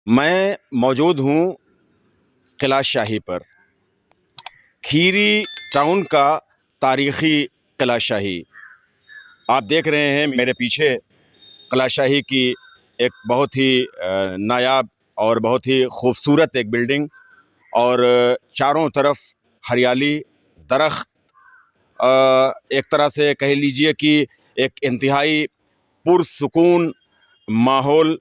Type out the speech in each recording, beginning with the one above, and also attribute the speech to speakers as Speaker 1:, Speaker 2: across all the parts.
Speaker 1: मैं मौजूद हूँ किला शाही पर, खीरी टाउन का तारीख़ी किला शाही। आप देख रहे हैं मेरे पीछे किला शाही की एक बहुत ही नायाब और बहुत ही खूबसूरत एक बिल्डिंग, और चारों तरफ हरियाली, दरख्त, एक तरह से कह लीजिए कि एक इंतहाई पुरसुकून माहौल,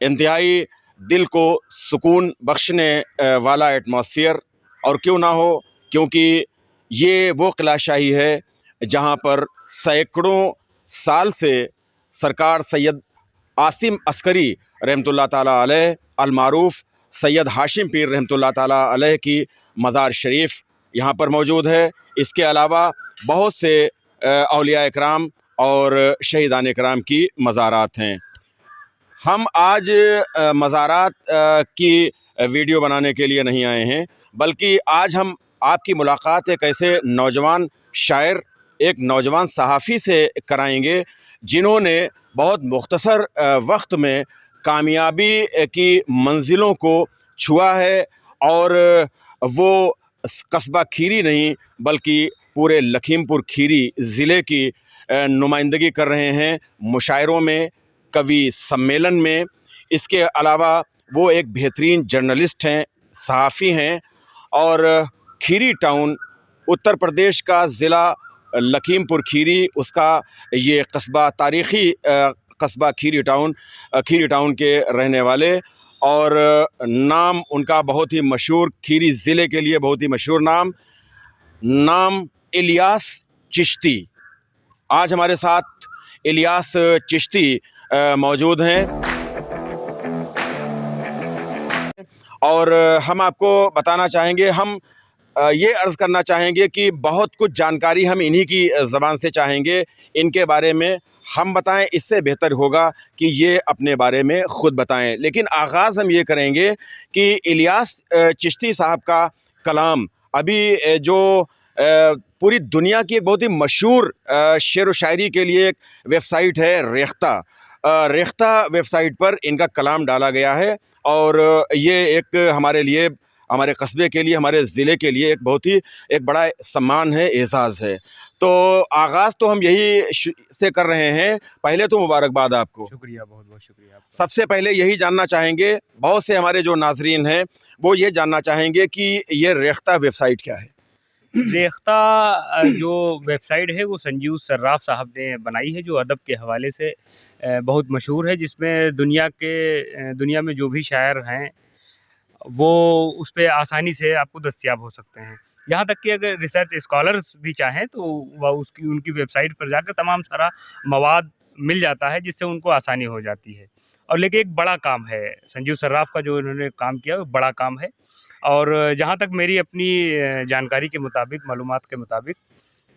Speaker 1: इंतहाई दिल को सुकून बख्शने वाला एटमॉस्फेयर। और क्यों ना हो, क्योंकि ये वो किला शाही है जहाँ पर सैकड़ों साल से सरकार सैयद आसिम अस्करी रहमतुल्लाह ताला अलैह, अलमारूफ सैयद हाशिम पीर रहमतुल्लाह ताला अलैह की मज़ार शरीफ यहाँ पर मौजूद है। इसके अलावा बहुत से औलिया इकराम और शहीदान इकराम की मज़ारात हैं। हम आज मज़ारात की वीडियो बनाने के लिए नहीं आए हैं, बल्कि आज हम आपकी मुलाकात एक ऐसे नौजवान शायर, एक नौजवान सहाफ़ी से कराएंगे जिन्होंने बहुत मुख्तसर वक्त में कामयाबी की मंजिलों को छुआ है, और वो कस्बा खीरी नहीं बल्कि पूरे लखीमपुर खीरी ज़िले की नुमाइंदगी कर रहे हैं मुशायरों में, कवि सम्मेलन में। इसके अलावा वो एक बेहतरीन जर्नलिस्ट हैं, सहाफ़ी हैं, और खीरी टाउन उत्तर प्रदेश का ज़िला लखीमपुर खीरी, उसका ये कस्बा, तारीख़ी कस्बा खीरी टाउन के रहने वाले, और नाम उनका बहुत ही मशहूर, खीरी ज़िले के लिए बहुत ही मशहूर नाम इलियास चिश्ती। आज हमारे साथ इलियास चिश्ती मौजूद हैं, और हम आपको बताना चाहेंगे, हम ये अर्ज़ करना चाहेंगे कि बहुत कुछ जानकारी हम इन्हीं की ज़बान से चाहेंगे। इनके बारे में हम बताएं, इससे बेहतर होगा कि ये अपने बारे में ख़ुद बताएं। लेकिन आगाज़ हम ये करेंगे कि इलियास चिश्ती साहब का कलाम अभी जो पूरी दुनिया की एक बहुत ही मशहूर शेर व शायरी के लिए एक वेबसाइट है रेख्ता, रेख्ता वेबसाइट पर इनका कलाम डाला गया है, और ये एक हमारे लिए, हमारे कस्बे के लिए, हमारे ज़िले के लिए एक बहुत ही एक बड़ा सम्मान है, एज़ाज़ है। तो आगाज़ तो हम यही से कर रहे हैं। पहले तो मुबारकबाद आपको।
Speaker 2: शुक्रिया, बहुत बहुत शुक्रिया आपका।
Speaker 1: सबसे पहले यही जानना चाहेंगे, बहुत से हमारे जो नाज़रीन हैं वो ये जानना चाहेंगे कि ये रेख्ता वेबसाइट क्या है?
Speaker 2: रेख्ता जो वेबसाइट है वो संजीव सर्राफ साहब ने बनाई है, जो अदब के हवाले से बहुत मशहूर है, जिसमें दुनिया में जो भी शायर हैं वो उस पे आसानी से आपको दस्तयाब हो सकते हैं। यहाँ तक कि अगर रिसर्च स्कॉलर्स भी चाहें तो वह उनकी वेबसाइट पर जाकर तमाम सारा मवाद मिल जाता है, जिससे उनको आसानी हो जाती है। और लेकिन एक बड़ा काम है संजीव सर्राफ का, जो इन्होंने काम किया वो बड़ा काम है। और जहाँ तक मेरी अपनी जानकारी के मुताबिक, मालूमात के मुताबिक,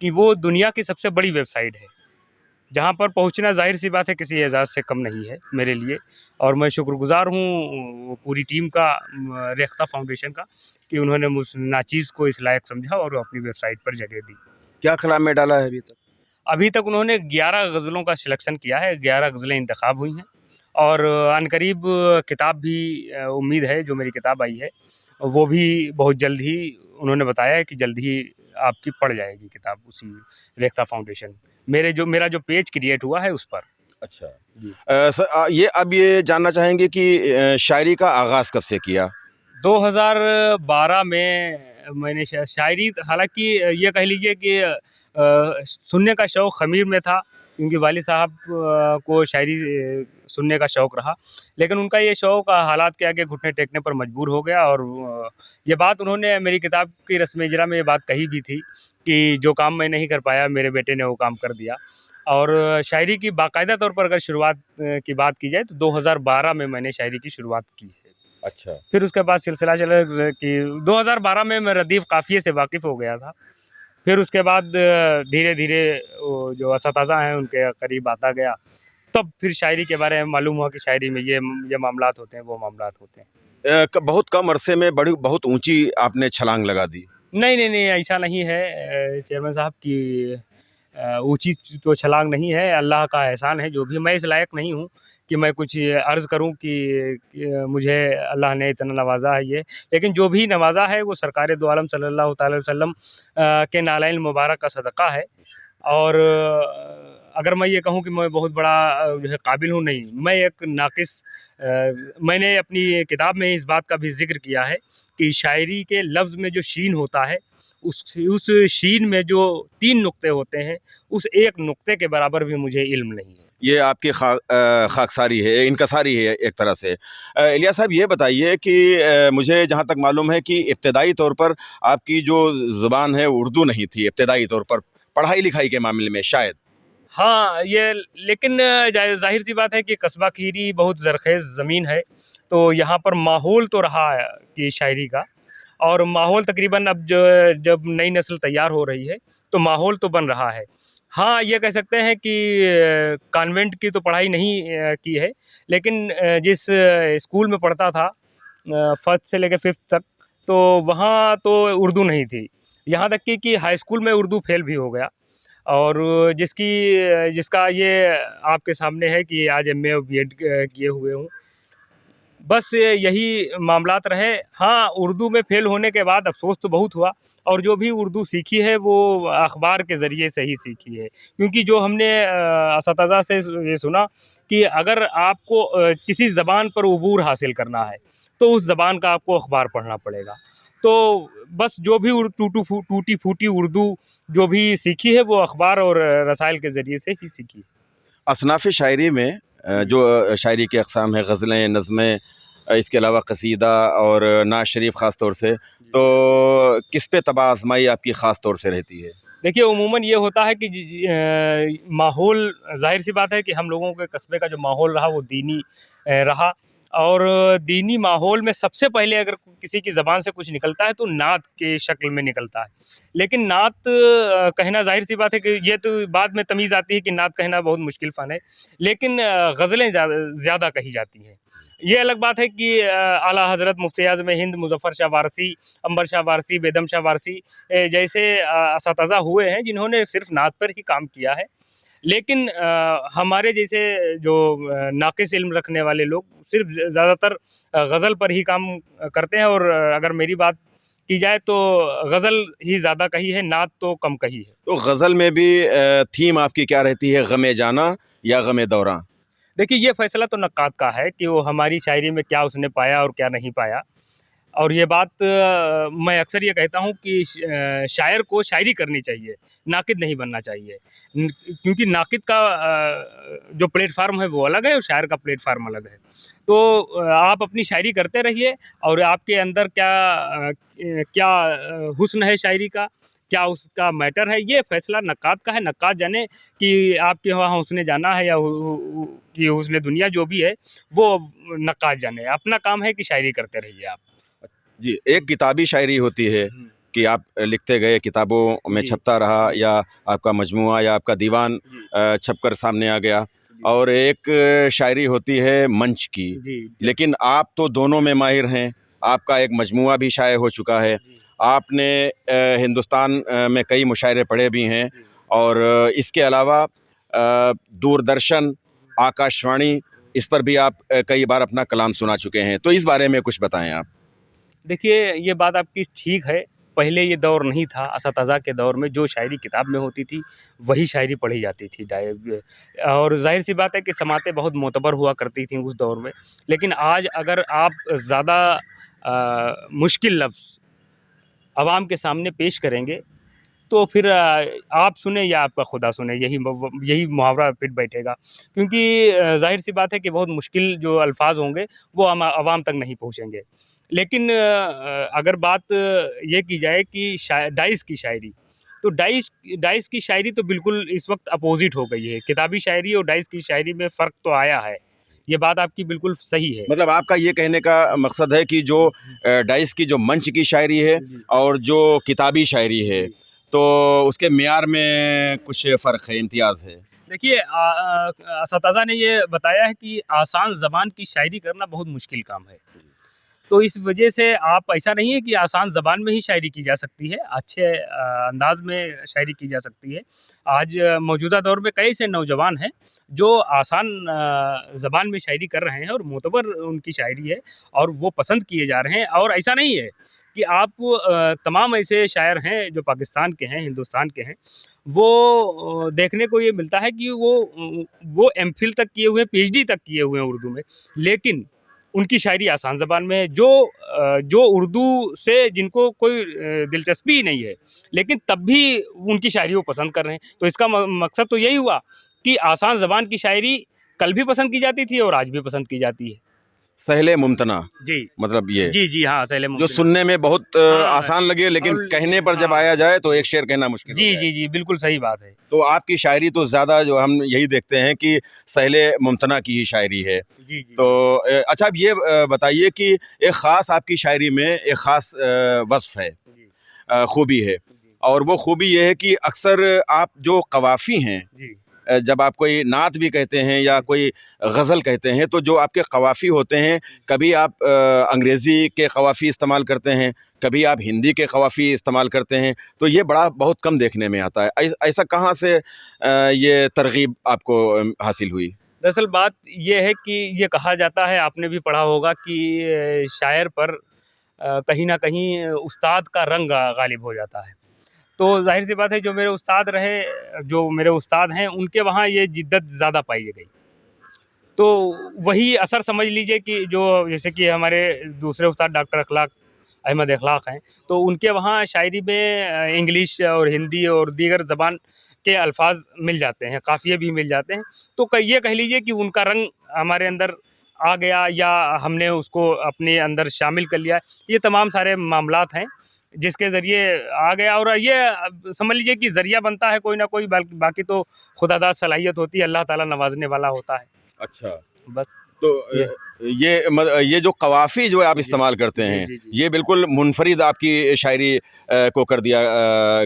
Speaker 2: कि वो दुनिया की सबसे बड़ी वेबसाइट है, जहाँ पर पहुँचना ज़ाहिर-सी बात है किसी एज़ाज़ से कम नहीं है मेरे लिए। और मैं शुक्रगुज़ार हूँ पूरी टीम का, रेख्ता फाउंडेशन का, कि उन्होंने मुझ नाचीज़ को इस लायक समझा और अपनी वेबसाइट पर जगह दी।
Speaker 1: क्या कलाम में डाला है अभी तक?
Speaker 2: अभी तक उन्होंने 11 गज़लों का सिलेक्शन किया है, 11 गज़लें इंतख़ाब हुई हैं, और अनकरीब किताब भी उम्मीद है, जो मेरी किताब आई है, वो भी बहुत जल्द ही, उन्होंने बताया है कि जल्द ही आपकी पड़ जाएगी किताब उसी रेख्ता फाउंडेशन। मेरा जो पेज क्रिएट हुआ है उस पर।
Speaker 1: अच्छा।
Speaker 2: जी।
Speaker 1: ये अब ये जानना चाहेंगे कि शायरी का आगाज़ कब से किया?
Speaker 2: 2012 में मैंने शायरी, हालाँकि ये कह लीजिए कि सुनने का शौक़ ख़मीर में था, क्योंकि वालिद साहब को शायरी सुनने का शौक़ रहा। लेकिन उनका ये शौक़ हालात के आगे घुटने टेकने पर मजबूर हो गया, और ये बात उन्होंने मेरी किताब की रस्म इजरा में ये बात कही भी थी कि जो काम मैं नहीं कर पाया, मेरे बेटे ने वो काम कर दिया। और शायरी की बाकायदा तौर पर अगर शुरुआत की बात की जाए तो 2012 में मैंने शायरी की शुरुआत की है।
Speaker 1: अच्छा।
Speaker 2: फिर उसके बाद सिलसिला चला कि 2012 में मैं रदीफ़ काफ़िये से वाकिफ़ हो गया था। फिर उसके बाद धीरे-धीरे वो जो असातिज़ा हैं उनके करीब आता गया, तब फिर शायरी के बारे में मालूम हुआ कि शायरी में ये मामलात होते हैं, वो मामलात होते हैं।
Speaker 1: बहुत कम अरसे में बहुत ऊँची आपने छलांग लगा दी।
Speaker 2: नहीं, ऐसा नहीं है चेयरमैन साहब की ऊँची तो छलांग नहीं है, अल्लाह का एहसान है जो भी। मैं इस लायक नहीं हूँ कि मैं कुछ अर्ज़ करूँ कि मुझे अल्लाह ने इतना नवाज़ा है ये। लेकिन जो भी नवाज़ा है वो सरकार दो आलम सल्लल्लाहु तआला अलैहि वसल्लम के नालैन मुबारक का सदक़ा है। और अगर मैं ये कहूँ कि मैं बहुत बड़ा जो है काबिल हूँ, नहीं, मैं एक नाक़िस मैंने अपनी किताब में इस बात का भी ज़िक्र किया है कि शायरी के लफ्ज़ में जो शीन होता है, उस शीन में जो 3 नुक्ते होते हैं, उस एक नुक्ते के बराबर भी मुझे इल्म नहीं है।
Speaker 1: ये आपकी खाकसारी है, इनकसारी है एक तरह से। इलियास साहब, ये बताइए कि मुझे जहाँ तक मालूम है कि इब्तदाई तौर पर आपकी जो ज़ुबान है उर्दू नहीं थी, इब्तदाई तौर पर पढ़ाई-लिखाई के मामले में शायद।
Speaker 2: हाँ, ये लेकिन ज़ाहिर-सी बात है कि कस्बा खीरी बहुत ज़रख़ेज़ ज़मीन है, तो यहाँ पर माहौल तो रहा है कि शायरी का, और माहौल तकरीबन अब जो जब नई नस्ल तैयार हो रही है, तो माहौल तो बन रहा है। हाँ, ये कह सकते हैं कि कॉन्वेंट की तो पढ़ाई नहीं की है, लेकिन जिस स्कूल में पढ़ता था फर्स्ट से लेके फिफ्थ तक, तो वहाँ तो उर्दू नहीं थी। यहाँ तक कि हाई स्कूल में उर्दू फ़ेल भी हो गया, और जिसका ये आपके सामने है कि आज एमए और बीएड किए हुए हूँ। बस यही मामलात रहे। हाँ, उर्दू में फ़ेल होने के बाद अफ़सोस तो बहुत हुआ, और जो भी उर्दू सीखी है वो अख़बार के ज़रिए से ही सीखी है। क्योंकि जो हमने असतिज़ा से ये सुना कि अगर आपको किसी ज़बान पर उबूर हासिल करना है, तो उस ज़बान का आपको अख़बार पढ़ना पड़ेगा। तो बस जो भी टूटी-फूटी उर्दू जो भी सीखी है, वो अख़बार और रसाइल के ज़रिए से ही सीखी है।
Speaker 1: असनाफ़ शायरी में जो शायरी की अक़साम है, ग़ज़लें, नज़्में, इसके अलावा क़सीदा और नात शरीफ़ ख़ास तौर से, तो किस पे तबा आज़माई आपकी ख़ास तौर से रहती है?
Speaker 2: देखिए, उमूमन ये होता है कि माहौल, ज़ाहिर-सी बात है कि हम लोगों के कस्बे का जो माहौल रहा वो दीनी रहा, और दीनी माहौल में सबसे पहले अगर किसी की ज़बान से कुछ निकलता है तो नात के शक्ल में निकलता है। लेकिन नात कहना, ज़ाहिर-सी बात है कि ये तो बाद में तमीज़ आती है कि नात कहना बहुत मुश्किल फ़न है, लेकिन ग़ज़लें ज़्यादा कही जाती हैं। ये अलग बात है कि आला हज़रत मुफ्ती आज़म हिंद मुज़फ़्फ़र शाह वारसी, अंबर शाह वारसी, बेदम शाह वारसी जैसे असतिज़ा हुए हैं जिन्होंने सिर्फ़ नात पर ही काम किया है। लेकिन हमारे जैसे जो नाक़िस इल्म रखने वाले लोग सिर्फ़ ज़्यादातर ग़ज़ल पर ही काम करते हैं, और अगर मेरी बात की जाए तो ग़ज़ल ही ज़्यादा कही है, नात तो कम कही है।
Speaker 1: तो ग़ज़ल में भी थीम आपकी क्या रहती है, ग़म-ए जाना या ग़म-ए दौरां?
Speaker 2: देखिए, ये फ़ैसला तो नक्काद का है कि वो हमारी शायरी में क्या उसने पाया और क्या नहीं पाया। और ये बात मैं अक्सर ये कहता हूँ कि शायर को शायरी करनी चाहिए, नाक़िद नहीं बनना चाहिए। क्योंकि नाक़िद का जो प्लेटफ़ॉर्म है वो अलग है, और शायर का प्लेटफ़ॉर्म अलग है। तो आप अपनी शायरी करते रहिए, और आपके अंदर क्या हुस्न है शायरी का, क्या उसका मैटर है, ये फ़ैसला नक्काद का है। नक्काद जाने कि आपके वहाँ हुस्न जाना है या कि हुस्न दुनिया जो भी है, वो नक्काद जाने। अपना काम है कि शायरी करते रहिए आप।
Speaker 1: जी, एक किताबी शायरी होती है कि आप लिखते गए, किताबों में
Speaker 2: जी।
Speaker 1: छपता रहा, या आपका मजमूआ या आपका दीवान
Speaker 2: जी।
Speaker 1: छपकर सामने आ गया,
Speaker 2: जी।
Speaker 1: और एक शायरी होती है मंच की।
Speaker 2: जी।
Speaker 1: लेकिन आप तो दोनों में माहिर हैं। आपका एक मजमूआ भी शाये हो चुका है।
Speaker 2: जी।
Speaker 1: आपने हिंदुस्तान में कई मुशायरे पढ़े भी हैं,
Speaker 2: जी।
Speaker 1: और इसके अलावा दूरदर्शन, आकाशवाणी, इस पर भी आप कई बार अपना कलाम सुना चुके हैं। तो इस बारे में कुछ बताएँ आप।
Speaker 2: देखिए, ये बात आपकी ठीक है। पहले ये दौर नहीं था, असतज़ा के दौर में जो शायरी किताब में होती थी, वही शायरी पढ़ी जाती थी और ज़ाहिर-सी बात है कि समातें बहुत मोतबर हुआ करती थीं उस दौर में। लेकिन आज अगर आप ज़्यादा मुश्किल लफ्ज़ अवाम के सामने पेश करेंगे, तो फिर आप सुने या आपका खुदा सुने, यही मुहावरा फिट बैठेगा। क्योंकि ज़ाहिर-सी बात है कि बहुत मुश्किल जो अल्फ़ाज़ होंगे, वो अवाम तक नहीं पहुँचेंगे। लेकिन अगर बात ये की जाए कि डाइस की शायरी, तो डाइस की शायरी तो बिल्कुल इस वक़्त अपोज़िट हो गई है। किताबी शायरी और डाइस की शायरी में फ़र्क तो आया है। ये बात आपकी बिल्कुल सही है।
Speaker 1: मतलब आपका ये कहने का मकसद है कि जो डाइस की जो मंच की शायरी है
Speaker 2: जी।
Speaker 1: और जो किताबी शायरी है,
Speaker 2: जी।
Speaker 1: तो उसके मेयार में कुछ फ़र्क है, इम्तियाज़ है।
Speaker 2: देखिए, असतज़ा ने ये बताया है कि आसान ज़बान की शायरी करना बहुत मुश्किल काम है। तो इस वजह से आप, ऐसा नहीं है कि आसान ज़बान में ही शायरी की जा सकती है, अच्छे अंदाज़ में शायरी की जा सकती है। आज मौजूदा दौर में कई से नौजवान हैं जो आसान ज़बान में शायरी कर रहे हैं और मोतबर उनकी शायरी है और वो पसंद किए जा रहे हैं। और ऐसा नहीं है कि आप तमाम ऐसे शायर हैं जो पाकिस्तान के हैं, हिंदुस्तान के हैं, वो देखने को ये मिलता है कि वो एमफिल तक किए हुए हैं, पीएचडी तक किए हुए हैं उर्दू में, लेकिन उनकी शायरी आसान ज़बान में है। जो उर्दू से जिनको कोई दिलचस्पी ही नहीं है, लेकिन तब भी उनकी शायरी वो पसंद कर रहे हैं। तो इसका मकसद तो यही हुआ कि आसान ज़बान की शायरी कल भी पसंद की जाती थी और आज भी पसंद की जाती है।
Speaker 1: सहले मुमतना,
Speaker 2: जी।
Speaker 1: मतलब ये
Speaker 2: जी, हाँ, सैले
Speaker 1: जो
Speaker 2: मुमकिन।
Speaker 1: सुनने में बहुत
Speaker 2: हाँ,
Speaker 1: आसान लगे, लेकिन
Speaker 2: और
Speaker 1: कहने पर जब
Speaker 2: हाँ।
Speaker 1: आया जाए तो एक शेर कहना मुश्किल हो जाए।
Speaker 2: जी, बिल्कुल सही बात है।
Speaker 1: तो आपकी शायरी तो ज़्यादा जो हम यही देखते हैं कि सहले मुमतना की ही शायरी है।
Speaker 2: जी।
Speaker 1: तो अच्छा, अब ये बताइए कि एक ख़ास आपकी शायरी में एक ख़ास वस्फ़ है,
Speaker 2: जी,
Speaker 1: खूबी है,
Speaker 2: जी,
Speaker 1: और वो खूबी ये है कि अक्सर आप जो कवाफ़ी हैं,
Speaker 2: जी,
Speaker 1: जब आप कोई नात भी कहते हैं या कोई गज़ल कहते हैं, तो जो आपके कवाफ़ी होते हैं, कभी आप अंग्रेज़ी के कवाफ़ी इस्तेमाल करते हैं, कभी आप हिंदी के कवाफ़ी इस्तेमाल करते हैं, तो ये बड़ा बहुत कम देखने में आता है। ऐसा कहाँ से ये तरग़ीब आपको हासिल हुई?
Speaker 2: दरअसल बात ये है कि ये कहा जाता है, आपने भी पढ़ा होगा कि शायर पर कहीं न कहीं उस्ताद का रंग गालिब हो जाता है। तो ज़ाहिर-सी बात है, जो मेरे उस्ताद हैं, उनके वहाँ ये जिद्दत ज़्यादा पाई गई। तो वही असर समझ लीजिए कि जो जैसे कि हमारे दूसरे उस्ताद डॉक्टर अहमद इखलाक हैं, तो उनके वहाँ शायरी में इंग्लिश और हिंदी और दीगर ज़बान के अल्फ़ाज़ मिल जाते हैं, काफ़िये भी मिल जाते हैं। तो ये कह लीजिए कि उनका रंग हमारे अंदर आ गया या हमने उसको अपने अंदर शामिल कर लिया। ये तमाम सारे मामलात हैं, जिसके ज़रिए आ गया, और ये समझ लीजिए कि ज़रिया बनता है कोई ना कोई, बाकी तो खुदादाद सलाहियत होती है, अल्लाह ताला नवाज़ने वाला होता है।
Speaker 1: अच्छा।
Speaker 2: बस
Speaker 1: तो
Speaker 2: ये
Speaker 1: ये जो कवाफ़ी जो आप
Speaker 2: जी,
Speaker 1: इस्तेमाल करते
Speaker 2: जी,
Speaker 1: हैं,
Speaker 2: जी, जी।
Speaker 1: ये बिल्कुल मुनफ़रिद आपकी शायरी को कर दिया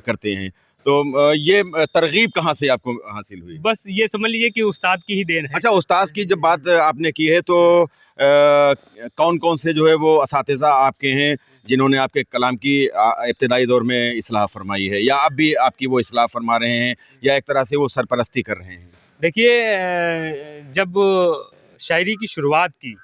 Speaker 1: करते हैं। तो ये तरग़ीब कहाँ से आपको हासिल हुई?
Speaker 2: बस ये समझ लीजिए कि उस्ताद की ही देन है।
Speaker 1: अच्छा, उस्ताद की जब बात आपने की है, तो कौन-कौन से जो है वो असातिज़ा आपके हैं, जिन्होंने आपके कलाम की इब्तिदाई दौर में इस्लाह फ़रमाई है, या अब भी आपकी वो इस्लाह फ़रमा रहे हैं, या एक तरह से वो सरपरस्ती कर रहे हैं?
Speaker 2: देखिए, जब शायरी की शुरुआत की,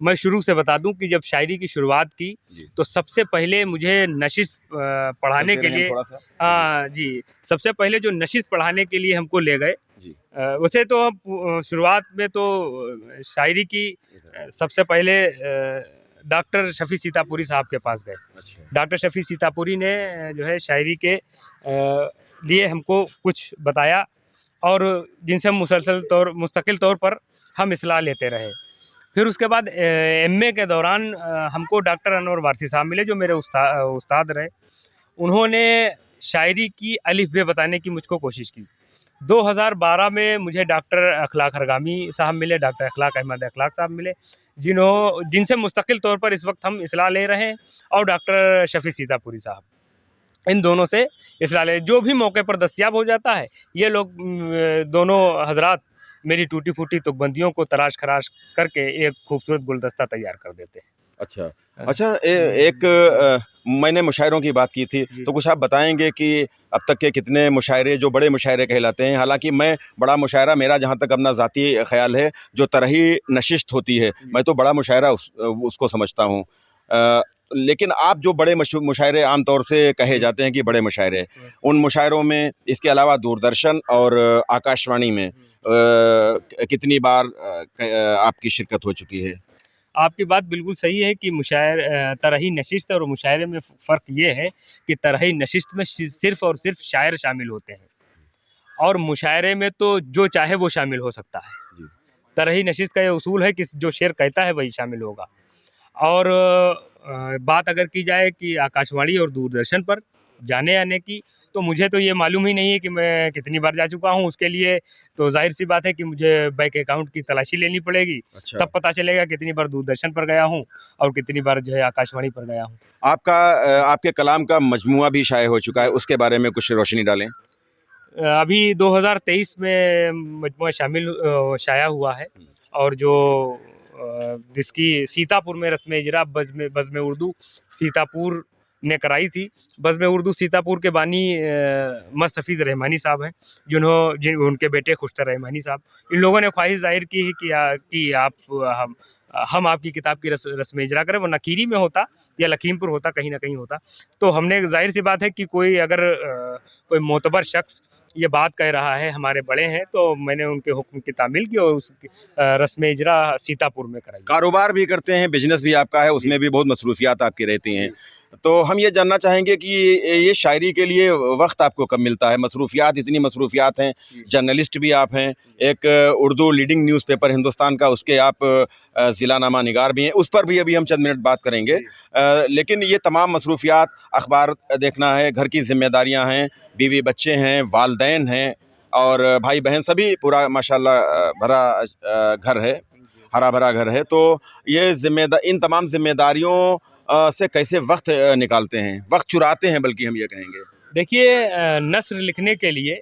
Speaker 2: मैं शुरू से बता दूँ कि जब शायरी की शुरुआत की,
Speaker 1: जी।
Speaker 2: तो सबसे पहले मुझे नशिस्त पढ़ाने
Speaker 1: चलते
Speaker 2: के
Speaker 1: रहें हम
Speaker 2: लिए,
Speaker 1: थोड़ा-सा। जी,
Speaker 2: हाँ जी, सबसे पहले जो नशिस्त पढ़ाने के लिए हमको ले गए,
Speaker 1: जी।
Speaker 2: वैसे तो हम शुरुआत में तो शायरी की सबसे पहले डॉक्टर शफ़ी सीतापुरी साहब के पास गए।
Speaker 1: अच्छा।
Speaker 2: डॉक्टर शफ़ी सीतापुरी ने जो है शायरी के लिए हमको कुछ बताया, और जिनसे हम मुस्तकिल तौर पर हम इस्लाह लेते रहे। फिर उसके बाद एमए के दौरान हमको डॉक्टर अनवर वारसी साहब मिले, जो मेरे उस्ताद रहे। उन्होंने शायरी की अलिफ बे बताने की मुझको कोशिश की। 2012 में मुझे डॉक्टर अखलाक हरगामी साहब मिले, डॉक्टर अहमद इखलाक साहब मिले, जिनसे मुस्तकिल तौर पर इस वक़्त हम इस्लाह ले रहे हैं, और डॉक्टर शफ़ी सीतापुरी साहब। इन दोनों से इस्लाह ले, जो भी मौके पर दस्तयाब हो जाता है, ये लोग दोनों हज़रात मेरी टूटी-फूटी तुकबंदियों को तराश-खराश करके एक खूबसूरत गुलदस्ता तैयार कर देते हैं।
Speaker 1: अच्छा।
Speaker 2: अ,
Speaker 1: अच्छा, एक मैंने मुशायरों की बात की थी,
Speaker 2: जी,
Speaker 1: तो कुछ आप बताएँगे कि अब तक के कितने मुशायरे जो बड़े मुशायरे कहलाते हैं? हालाँकि मैं बड़ा मुशायरा, मेरा जहाँ तक अपना ज़ाती ख़्याल है, जो तरही नशिस्त होती है,
Speaker 2: जी,
Speaker 1: मैं तो बड़ा मुशायरा उसको समझता हूँ। लेकिन आप जो बड़े मुशायरे आम तौर से कहे
Speaker 2: जी,
Speaker 1: जाते हैं कि बड़े मुशायरे,
Speaker 2: हुँ,
Speaker 1: उन मुशायरों में इसके अलावा दूरदर्शन और आकाशवाणी में
Speaker 2: हुँ।
Speaker 1: कितनी बार आपकी शिरकत हो चुकी है?
Speaker 2: आपकी बात बिल्कुल सही है कि तरही नशिस्त और मुशायरे में फ़र्क ये है कि तरही नशिस्त में सिर्फ़ और सिर्फ़ शायर शामिल होते हैं, और मुशायरे में तो जो चाहे वो शामिल हो सकता है।
Speaker 1: जी।
Speaker 2: तरही नशिस्त का ये उसूल है कि जो शेर कहता है वही शामिल होगा। और बात अगर की जाए कि आकाशवाणी और दूरदर्शन पर जाने-आने की, तो मुझे तो ये मालूम ही नहीं है कि मैं कितनी बार जा चुका हूँ। उसके लिए तो ज़ाहिर-सी बात है कि मुझे बैंक अकाउंट की तलाशी लेनी पड़ेगी,
Speaker 1: अच्छा।
Speaker 2: तब पता चलेगा कितनी बार दूरदर्शन पर गया हूँ और कितनी बार जो है आकाशवाणी पर गया हूँ।
Speaker 1: आपके कलाम का मजमूआ भी शाये हो चुका है,
Speaker 2: जी।
Speaker 1: उसके बारे में कुछ रोशनी डालें?
Speaker 2: अभी 2023 में मजमूआ शाया हुआ है,
Speaker 1: हुँ।
Speaker 2: और जो जिसकी सीतापुर में रस्म इजरा बज़्म उर्दू सीतापुर ने कराई थी। बज़्म उर्दू सीतापुर के बानी मस्त रहमानी साहब हैं, उनके बेटे खुशतर रहमानी साहब। इन लोगों ने ख्वाहिश ज़ाहिर की है कि हम आपकी किताब की रस्म इजरा करें, वरना खीरी में होता या लखीमपुर होता, कहीं ना कहीं होता। तो हमने, जाहिर सी बात है कि कोई अगर कोई मोतबर शख्स ये बात कह रहा है, हमारे बड़े हैं, तो मैंने उनके हुक्म की तामील की और उस रस्म इजरा सीतापुर में कराई।
Speaker 1: कारोबार भी करते हैं, बिजनेस भी आपका है, उसमें भी बहुत मसरूफियात आपकी रहती हैं। तो हम ये जानना चाहेंगे कि ये शायरी के लिए वक्त आपको कब मिलता है? मसरूफियात, इतनी मसरूफियात हैं, जर्नलिस्ट भी आप हैं, एक उर्दू लीडिंग न्यूज़पेपर हिंदुस्तान का, उसके आप ज़िलानामा निगार भी हैं, उस पर भी अभी हम चंद मिनट बात करेंगे। लेकिन ये तमाम मसरूफियात, अखबार देखना है, घर की जिम्मेदारियाँ हैं, बीवी बच्चे हैं, वालदैन हैं और भाई बहन, सभी पूरा माशाल्लाह भरा घर है, हरा भरा घर है। तो ये इन तमाम जिम्मेदारियों से कैसे वक्त निकालते हैं, वक्त चुराते हैं, बल्कि हम ये कहेंगे?
Speaker 2: देखिए, नस्र लिखने के लिए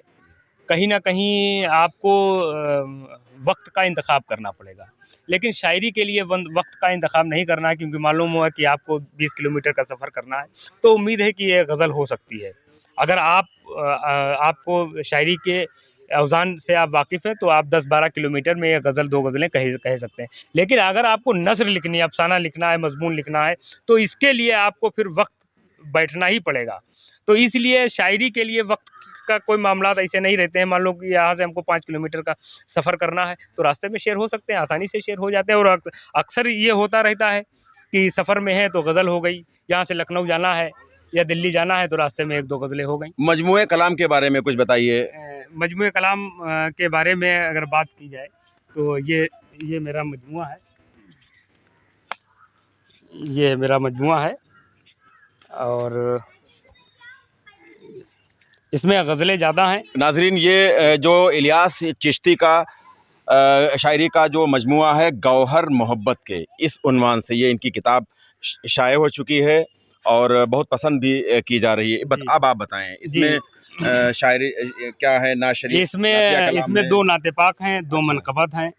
Speaker 2: कहीं ना कहीं आपको वक्त का इंतखाब करना पड़ेगा, लेकिन शायरी के लिए वक्त का इंतखाब नहीं करना है, क्योंकि मालूम हुआ कि आपको 20 किलोमीटर का सफ़र करना है, तो उम्मीद है कि ये गज़ल हो सकती है। अगर आपको शायरी के अवज़ान से आप वाकिफ़ हैं, तो आप 10-12 किलोमीटर में ये गज़ल, 2 गज़लें कह सकते हैं। लेकिन अगर आपको नस्र लिखनी है, अफ़साना लिखना है, मज़मून लिखना है, तो इसके लिए आपको फिर वक्त बैठना ही पड़ेगा। तो इसलिए शायरी के लिए वक्त का कोई मामला ऐसे नहीं रहते हैं। मान लो कि यहाँ से हमको 5 किलोमीटर का सफ़र करना है, तो रास्ते में शेर हो सकते हैं, आसानी से शेर हो जाते हैं। और अक्सर ये होता रहता है कि सफ़र में है तो गज़ल हो गई, यहाँ से लखनऊ जाना है या दिल्ली जाना है, तो रास्ते में 1-2 गज़लें हो गई।
Speaker 1: मजमूए कलाम के बारे में कुछ बताइए।
Speaker 2: मजमूए कलाम के बारे में अगर बात की जाए, तो ये मेरा मजमुआ है, ये मेरा मजमुआ है, और इसमें गज़लें ज़्यादा हैं।
Speaker 1: नाजरीन, ये जो इलियास चिश्ती का शायरी का जो मजमुआ है, गौहर मोहब्बत के, इस उन्वान से ये इनकी किताब शाये हो चुकी है और बहुत पसंद भी की जा रही है। अब आप बताएं, इसमें शायरी क्या है? नाशरी,
Speaker 2: इसमें 2 नाते पाक हैं, 2 मनक़बत हैं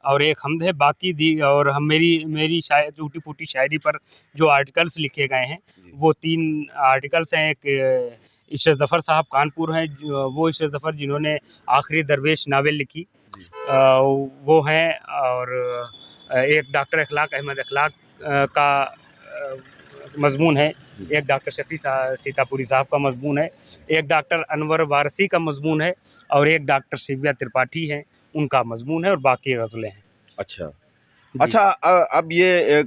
Speaker 2: और 1 हम्द है। बाकी और हम मेरी टूटी फूटी शायरी पर जो आर्टिकल्स लिखे गए हैं, वो 3 आर्टिकल्स हैं। एक इशरत ज़फ़र साहब कानपुर हैं, वो इशरत ज़फ़र जिन्होंने आखिरी दरवेश नावल लिखी, वो हैं। और एक डॉक्टर अखलाक अहमद अखलाक का मज़मून है, एक डॉक्टर शफ़ी सीतापुरी साहब का मज़मून है, एक डॉक्टर अनवर वारसी का मज़मून है और एक डॉक्टर शिव्या त्रिपाठी हैं, उनका मज़मून है, और बाकी गज़लें हैं।
Speaker 1: अच्छा, अब ये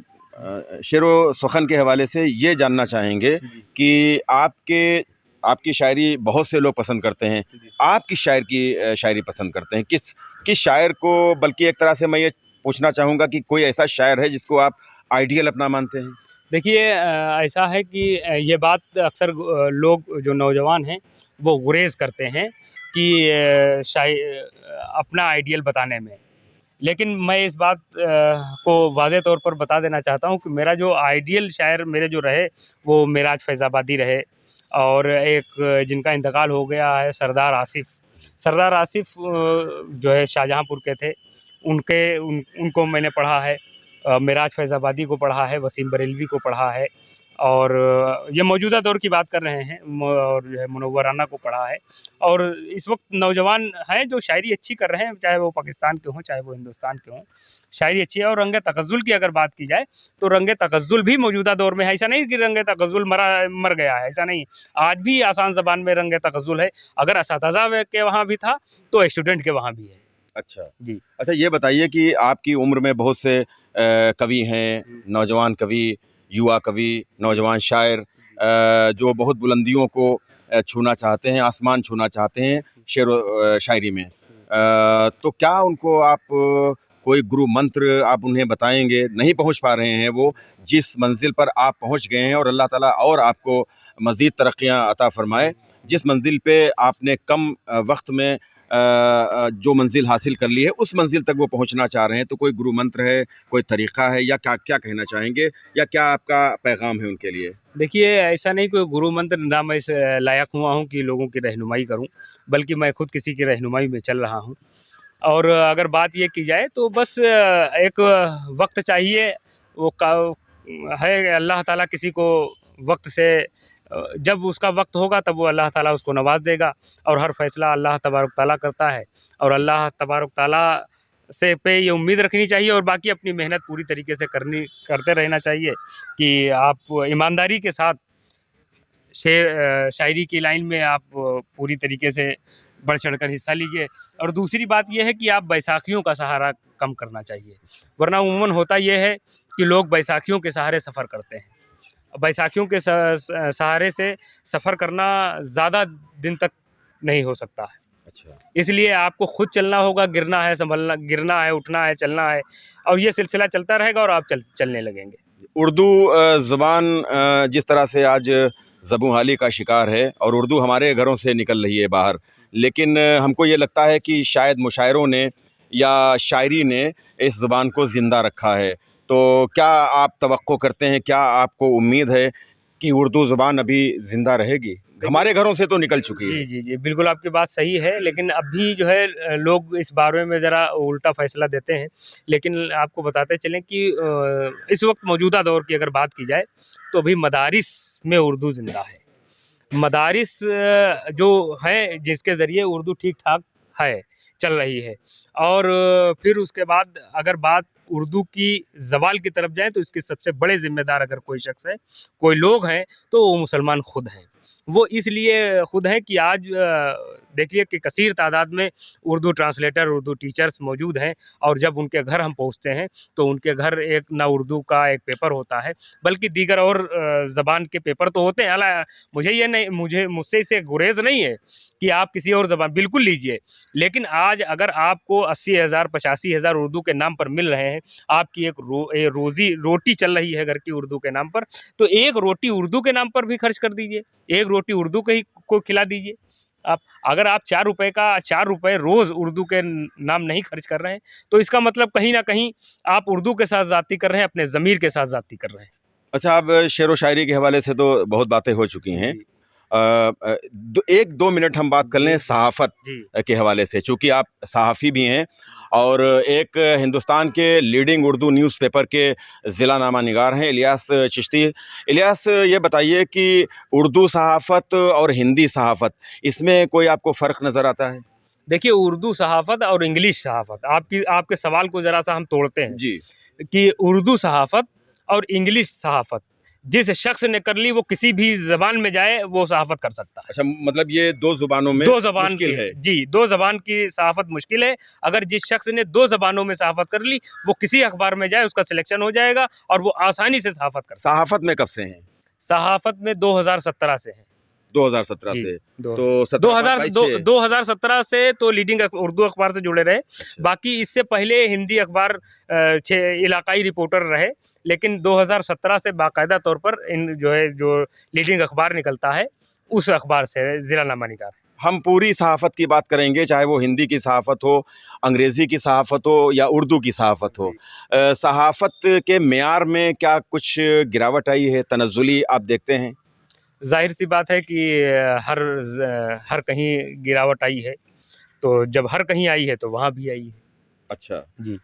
Speaker 1: शेरो सुखन के हवाले से ये जानना चाहेंगे कि आपकी शायरी बहुत से लोग पसंद करते हैं, आप किस शायर की शायरी पसंद करते हैं? किस शायर को, बल्कि एक तरह से मैं ये पूछना चाहूँगा कि कोई ऐसा शायर है जिसको आप आइडियल अपना मानते हैं?
Speaker 2: देखिए, ऐसा है कि ये बात अक्सर लोग जो नौजवान हैं वो गुरेज़ करते हैं कि अपना आइडियल बताने में, लेकिन मैं इस बात को वाज़े तौर पर बता देना चाहता हूँ कि मेरा जो आइडियल शायर मेरे जो रहे, वो मेराज फैज़ाबादी रहे, और एक जिनका इंतकाल हो गया है, सरदार आसिफ़ जो है शाहजहाँपुर के थे, उनको मैंने पढ़ा है। मेराज फैज़ाबादी को पढ़ा है, वसीम बरेलवी को पढ़ा है, और ये मौजूदा दौर की बात कर रहे हैं, और जो है मुनव्वर राना को पढ़ा है। और इस वक्त नौजवान हैं जो शायरी अच्छी कर रहे हैं, चाहे वो पाकिस्तान के हों, चाहे वो हिंदुस्तान के हों, शायरी अच्छी है। और रंग तग़ज़्ज़ुल की अगर बात की जाए, तो रंग तग़ज़्ज़ुल भी मौजूदा दौर में है। ऐसा नहीं कि रंग तग़ज़्ज़ुल मर गया है, ऐसा नहीं। आज भी आसान ज़बान में रंग तग़ज़्ज़ुल है। अगर असातिज़ा के वहाँ भी था, तो स्टूडेंट के वहाँ भी है।
Speaker 1: अच्छा
Speaker 2: जी।
Speaker 1: अच्छा, ये बताइए कि आपकी उम्र में बहुत से कवि हैं, नौजवान कवि, युवा कवि, नौजवान शायर, जो बहुत बुलंदियों को छूना चाहते हैं, आसमान छूना चाहते हैं शेर शायरी में। तो क्या उनको आप कोई गुरु मंत्र आप उन्हें बताएंगे? नहीं पहुंच पा रहे हैं वो जिस मंजिल पर आप पहुंच गए हैं, और अल्लाह ताला और आपको मज़ीद तरक्कियां अता फ़रमाए। जिस मंजिल पे आपने कम वक्त में जो मंजिल हासिल कर ली है, उस मंजिल तक वो पहुंचना चाह रहे हैं, तो कोई गुरु मंत्र है, कोई तरीक़ा है, या क्या कहना चाहेंगे, या क्या आपका पैगाम है उनके लिए?
Speaker 2: देखिए, ऐसा नहीं कोई गुरु मंत्र, ना मैं इस लायक हुआ हूँ कि लोगों की रहनुमाई करूँ, बल्कि मैं खुद किसी की रहनुमाई में चल रहा हूँ। और अगर बात ये की जाए, तो बस एक वक्त चाहिए, वो है, अल्लाह ताला किसी को वक्त से जब उसका वक्त होगा तब वो अल्लाह ताला उसको नवाज देगा। और हर फैसला अल्लाह तबारक ताला करता है, और अल्लाह तबारक ताला से पे ये उम्मीद रखनी चाहिए, और बाकी अपनी मेहनत पूरी तरीके से करते रहना चाहिए कि आप ईमानदारी के साथ शायरी की लाइन में आप पूरी तरीके से बढ़ चढ़कर हिस्सा लीजिए। और दूसरी बात ये है कि आप बैसाखियों का सहारा कम करना चाहिए, वरना उमूमन होता ये है कि लोग बैसाखियों के सहारे सफ़र करते हैं। बैसाखियों के सहारे से सफ़र करना ज़्यादा दिन तक नहीं हो सकता है।
Speaker 1: अच्छा।
Speaker 2: इसलिए आपको खुद चलना होगा, गिरना है, संभलना, गिरना है, उठना है, चलना है, और ये सिलसिला चलता रहेगा और आप चलने लगेंगे।
Speaker 1: उर्दू ज़बान जिस तरह से आज ज़बूहाली का शिकार है और उर्दू हमारे घरों से निकल रही है बाहर, लेकिन हमको ये लगता है कि शायद मुशायरों ने या शायरी ने इस ज़बान को ज़िंदा रखा है। तो क्या आप तवक्को करते हैं, क्या आपको उम्मीद है कि उर्दू ज़बान अभी ज़िंदा रहेगी? हमारे घरों से तो निकल चुकी है।
Speaker 2: जी, बिल्कुल आपकी बात सही है, लेकिन अभी जो है लोग इस बारे में ज़रा उल्टा फ़ैसला देते हैं। लेकिन आपको बताते चलें कि इस वक्त मौजूदा दौर की अगर बात की जाए, तो अभी मदारिस में उर्दू ज़िंदा है। मदारिस जो हैं जिसके ज़रिए उर्दू ठीक-ठाक है, चल रही है। और फिर उसके बाद अगर बात उर्दू की ज़वाल की तरफ जाएँ, तो इसके सबसे बड़े ज़िम्मेदार अगर कोई शख़्स है, कोई लोग हैं, तो वो मुसलमान खुद हैं। वो इसलिए खुद हैं कि आज देखिए कि कसीर तादाद में उर्दू ट्रांसलेटर, उर्दू टीचर्स मौजूद हैं, और जब उनके घर हम पहुँचते हैं, तो उनके घर एक ना उर्दू का एक पेपर होता है, बल्कि दीगर और ज़बान के पेपर तो होते हैं। मुझसे इससे गुरेज़ नहीं है कि आप किसी और ज़बान बिल्कुल लीजिए, लेकिन आज अगर आपको 80,000 85,000 उर्दू के नाम पर मिल रहे हैं, आपकी एक रोटी चल रही है घर की उर्दू के नाम पर, तो एक रोटी उर्दू के नाम पर भी खर्च कर दीजिए, एक रोटी उर्दू को खिला दीजिए। अगर आप ₹4 रोज़ उर्दू के नाम नहीं खर्च कर रहे हैं, तो इसका मतलब कहीं न कहीं आप उर्दू के साथ ज़्यादती कर रहे हैं, अपने ज़मीर के साथ ज़्यादती कर रहे हैं।
Speaker 1: अच्छा, अब शेर व शायरी के हवाले से तो बहुत बातें हो चुकी हैं।
Speaker 2: जी।
Speaker 1: 1-2 मिनट हम बात कर लें सहाफ़त
Speaker 2: जी।
Speaker 1: के हवाले से, चूँकि आप सहाफ़ी भी हैं और एक हिंदुस्तान के लीडिंग उर्दू न्यूज़पेपर के ज़िला नामा निगार हैं इलियास चिश्ती। इलियास, ये बताइए कि उर्दू सहाफ़त और हिंदी सहाफ़त, इसमें कोई आपको फ़र्क नज़र आता है?
Speaker 2: देखिए, उर्दू सहाफ़त और इंग्लिश सहाफ़त, आपके सवाल को ज़रा-सा हम तोड़ते हैं
Speaker 1: जी।
Speaker 2: कि उर्दू सहाफ़त और इंग्लिश सहाफ़त, जिस शख़्स ने कर ली वो किसी भी ज़बान में जाए वो सहाफ़त कर सकता है।
Speaker 1: अच्छा, मतलब ये 2 ज़ुबानों में
Speaker 2: 2 ज़बान
Speaker 1: मुश्किल
Speaker 2: की
Speaker 1: है।
Speaker 2: जी, 2 ज़बान की सहाफ़त मुश्किल है। अगर जिस शख़्स ने 2 ज़बानों में सहाफ़त कर ली, वो किसी अख़बार में जाए उसका सिलेक्शन हो जाएगा और वो आसानी से सहाफ़त कर सकता है।
Speaker 1: सहाफ़त में कब से हैं?
Speaker 2: सहाफ़त में 2017 से है।
Speaker 1: 2017
Speaker 2: जी,
Speaker 1: से।
Speaker 2: दो
Speaker 1: तो 17,
Speaker 2: 2000
Speaker 1: 22,
Speaker 2: दो
Speaker 1: 6।
Speaker 2: 2017 से तो लीडिंग उर्दू अखबार से जुड़े रहे।
Speaker 1: अच्छा।
Speaker 2: बाकी इससे पहले हिंदी अखबार 6 इलाकाई रिपोर्टर रहे, लेकिन 2017 से बाकायदा तौर पर जो लीडिंग अखबार निकलता है, उस अखबार से ज़िला नामा निगार।
Speaker 1: हम पूरी सहाफ़त की बात करेंगे, चाहे वो हिंदी की सहाफ़त हो, अंग्रेज़ी की सहाफ़त हो या उर्दू की सहाफ़त हो। सहाफ़त के मेयार में क्या कुछ गिरावट आई है, तनज़्ज़ुली आप देखते हैं?
Speaker 2: ज़ाहिर-सी बात है कि हर कहीं गिरावट आई है, तो जब हर कहीं आई है, तो वहाँ भी आई है।
Speaker 1: अच्छा।
Speaker 2: जी।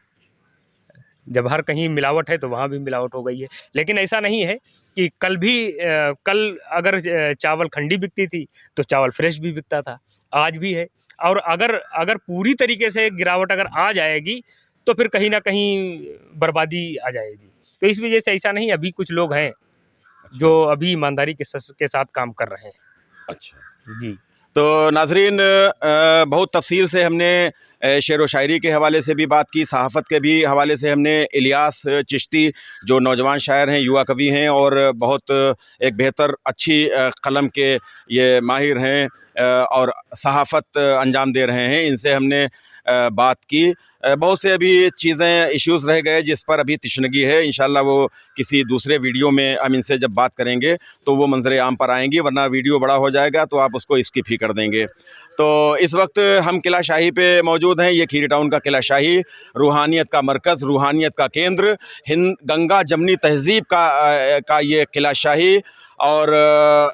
Speaker 2: जब हर कहीं मिलावट है, तो वहाँ भी मिलावट हो गई है। लेकिन ऐसा नहीं है कि कल अगर चावल खंडी बिकती थी, तो चावल फ्रेश भी बिकता था, आज भी है। और अगर अगर पूरी तरीके से गिरावट अगर आ जाएगी, तो फिर कहीं न कहीं बर्बादी आ जाएगी। तो इस वजह से ऐसा नहीं, अभी कुछ लोग हैं,
Speaker 1: अच्छा।
Speaker 2: जो अभी ईमानदारी के साथ काम कर रहे हैं।
Speaker 1: अच्छा।
Speaker 2: जी।
Speaker 1: तो नाज़रीन, बहुत तफ़सील से हमने शेर व शायरी के हवाले से भी बात की, सहाफ़त के भी हवाले से हमने इलियास चिश्ती जो नौजवान शायर हैं, युवा कवि हैं और बहुत एक बेहतर अच्छी कलम के ये माहिर हैं और सहाफ़त अंजाम दे रहे हैं, इनसे हमने बात की। बहुत से अभी चीज़ें इश्यूज़ रह गए जिस पर अभी तशनगी है, इंशाअल्लाह वो किसी दूसरे वीडियो में हम इनसे जब बात करेंगे तो वो मंज़र आम पर आएंगी, वरना वीडियो बड़ा हो जाएगा तो आप उसको स्किप ही कर देंगे। तो इस वक्त हम किला शाही पे मौजूद हैं। ये खीरी टाउन का किला शाही, रूहानियत का मरकज़, रूहानियत का केंद्र, हिंद गंगा जमनी तहज़ीब का ये किला शाही और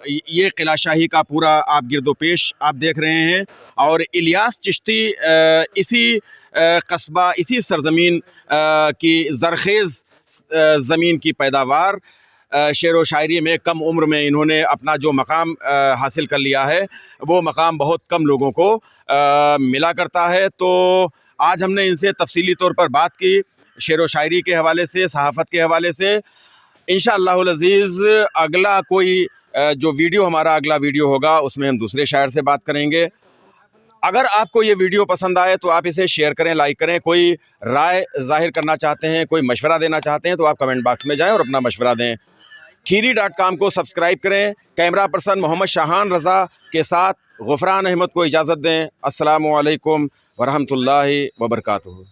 Speaker 1: ये किला शाही का पूरा आप गिरदोपेश आप देख रहे हैं। और इलियास चिश्ती इसी कस्बा, इसी सरज़मीन की ज़रख़ेज़ ज़मीन की पैदावार, शेर व शायरी में कम उम्र में इन्होंने अपना जो मकाम हासिल कर लिया है, वो मकाम बहुत कम लोगों को मिला करता है। तो आज हमने इनसे तफसीली तौर पर बात की, शेर व शायरी के हवाले से, सहाफ़त के हवाले से। इंशाअल्लाहुल अज़ीज़ अगला कोई जो वीडियो, हमारा अगला वीडियो होगा, उसमें हम दूसरे शायर से बात करेंगे। अगर आपको ये वीडियो पसंद आए तो आप इसे शेयर करें, लाइक करें। कोई राय ज़ाहिर करना चाहते हैं, कोई मशवरा देना चाहते हैं तो आप कमेंट बॉक्स में जाएं और अपना मशवरा दें। खीरी.com को सब्सक्राइब करें। कैमरा पर्सन मोहम्मद शाहान रज़ा के साथ गुफ़रान अहमद को इजाज़त दें। अस्सलामु अलैकुम व रहमतुल्लाहि व बरकातुहू।